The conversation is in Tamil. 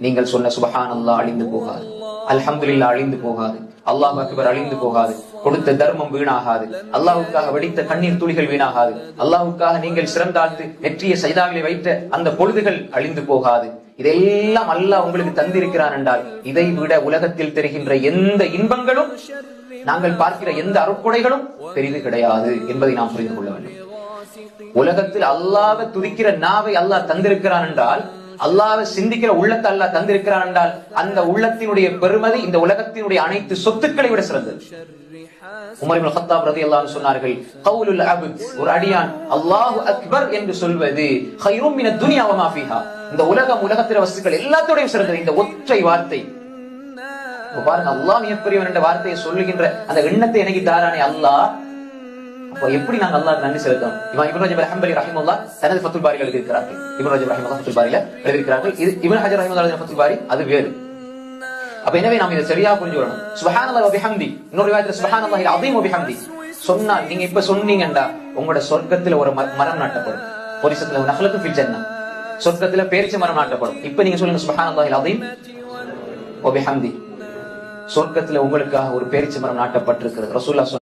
நீங்கள் சொன்ன சுப்ஹானல்லாஹ் அழிந்து போகாது, அல்ஹம்துலில்லாஹ் அழிந்து போகாது, அல்லாஹ் அக்பர் அழிந்து போகாது, கொடுத்த தர்மம் வீணாகாது, அல்லாஹ்வுக்காக வெடித்த கண்ணீர் துளிகள் வீணாகாது, அல்லாஹ்வுக்காக நீங்கள் சிறந்தாழ்த்து நெற்றிய சைதாவிலே வைத்த அந்த பொழுதுகள் அழிந்து போகாது. இதெல்லாம் அல்லாஹ் உங்களுக்கு தந்திருக்கிறான் என்றால் இதை விட உலகத்தில் தெரிகின்ற எந்த இன்பங்களும், நாங்கள் பார்க்கிற எந்த அருட்கொடைகளும் பெரிது கிடையாது என்பதை நாம் புரிந்து கொள்ள வேண்டும். உலகத்தில் அல்லாஹ்வை துதிக்கிற நாவை அல்லாஹ் தந்திருக்கிறான் என்றால், அல்லாஹ்வை சிந்திக்கிற உள்ளத்தை அல்லாஹ் தந்திருக்கிறான் என்றால், அந்த உள்ளத்தினுடைய பெருமதி இந்த உலகத்தினுடைய அனைத்து சொத்துக்களை விட சிறந்தது. உமர் இப்னு கத்தாப் ரலியல்லாஹு அன்ஹு சொன்னார்கள், கவுலுல் அப்த், ஒரு அடியான் அல்லாஹு அக்பர் என்று சொல்வது கைரும் மினத் துன்யா வ மா ஃபீஹா, இந்த உலகத்தின் வஸ்துக்கள் எல்லாத்தோடையும் சிறந்தது இந்த ஒற்றை வார்த்தை. பாருங்க, அல்லாஹ் மிகப்பெரியவன் என்ற வார்த்தையை சொல்லுகின்ற அந்த எண்ணத்தை எனக்கு தாரானே அல்லாஹ். அப்ப எப்படி நாங்க அல்லாஹ்வுக்கு நன்றி செலுத்தணும்? இப்னு ரஜப் அல்-ஹம்பலி ரஹிமஹுல்லாஹ் தனது ஃபத்ஹுல் பாரியில் எழுதியிருக்கிறார்கள். இப்னு ரஜப் ரஹிமஹுல்லாஹ் ஃபத்ஹுல் பாரியில எழுதியிருக்கிறார்கள். இது இப்னு ஹஜர் ரஹிமஹுல்லாஹ் ஃபத்ஹுல் பாரி அது வேறு. அப்ப எனவே நாம் இதை சரியா புரிஞ்சுக்கணும். சுப்ஹானல்லாஹி வ பிஹம்தி, இன்னொரு ரிவாயத்துல சுப்ஹானல்லாஹில் அஸீம் வ பிஹம்தி சொன்னா, நீங்க இப்ப சொன்னீங்கடா உங்களோட சொர்க்கத்துல ஒரு மரம் நாட்டப்படும். பொரிசத்துல நஹலத்து ஃபில் ஜன்னah, சொர்க்கத்துல பேரிச்ச மரம் நாட்டப்படும். இப்ப நீங்க சொல்லுங்க சுப்ஹானல்லாஹில் அஸீம் வ பிஹம்தி, சொர்க்கத்துல உங்களுக்காக ஒரு பேரிச்ச மரம் நாட்டப்பட்டிருக்கிறது. ரசூலுல்லாஹ்